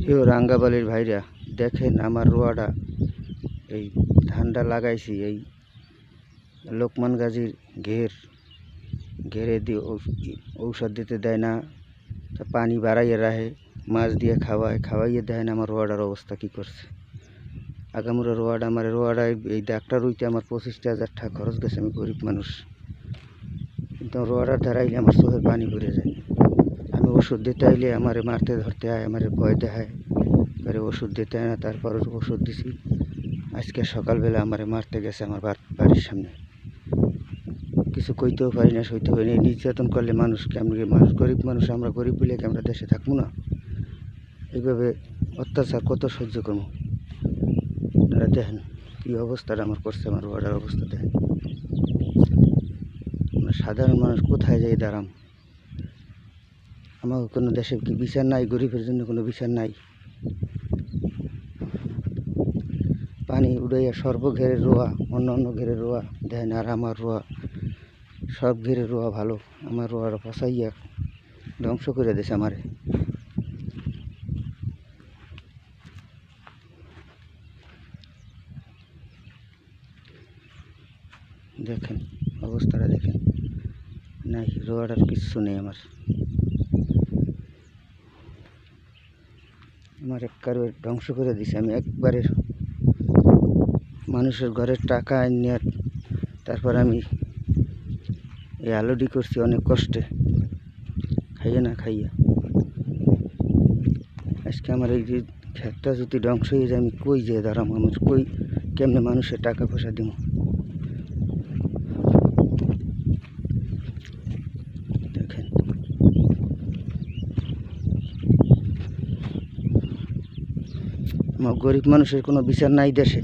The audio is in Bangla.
প্রিয় রাঙ্গাবালির ভাইরা, দেখেন আমার রোয়াটা এই ধানটা লাগাইছি এই লোকমান গাজীর ঘেরে দিয়ে ঔষধ দিতে দেয় না, পানি বাড়াইয়ে রাখে, মাছ দিয়ে খাওয়াইয়ে দেয় না। আমার রোয়াটার অবস্থা কী করছে আগামুরা রোয়াটা, আমার রোয়াটায় এই ডাক্তার হইতে আমার 25,000 টাকা খরচ গেছে। আমি গরিব মানুষ, কিন্তু রোয়াটার ধারাইলে আমার চোখের পানি ভরে যায়। আমি ওষুধ দিতে আইলে আমারে মারতে ধরতে হয়, আমারে ভয় দেখায়, এবারে ওষুধ দিতে হয় না। তারপর ওষুধ দিছি, আজকে সকালবেলা আমারে মারতে গেছে আমার বাড়ির সামনে। কিছু কইতেও পারি না, সইতে পারি না। নির্যাতন করলে মানুষ কেমন, মানুষ গরিব মানুষ, আমরা গরিব বলে কি আমরা দেশে থাকবো না? এইভাবে অত্যাচার কত সহ্য করবো? আপনারা দেখেন কী অবস্থাটা আমার করছে, আমার রোয়াটার অবস্থা দেখেন। আমরা সাধারণ মানুষ কোথায় যাই দাঁড়াম? আমার কোনো দেশে কি বিচার নাই? গরিবের জন্য কোনো বিচার নাই? পানি উড়াইয়া সর্বঘেরে রোয়া, অন্য ঘেরে রোয়া দেখেন, আর আমার রোয়া সব ঘেরে রোয়া ভালো। আমার রোয়াটা ফসাইয়া ধ্বংস করে দিয়েছে আমারে। দেখেন অবস্থাটা দেখেন, নাই রোয়াটার কিচ্ছু নেই। আমার একবারে ধ্বংস করে দিছে। আমি একবারে মানুষের ঘরের টাকা আনিয়ে তারপর আমি এই আলুডি করছি অনেক কষ্টে, খাইয়া না খাইয়া। আজকে আমার এই যে ক্ষেতটা যদি ধ্বংস হয়ে যায়, আমি কই যেয়ে দাঁড়াবো? আমার কই কেমনে মানুষের টাকা পয়সা দিব? দেখেন আমার গরিব মানুষের কোনো বিচার নাই দেশে।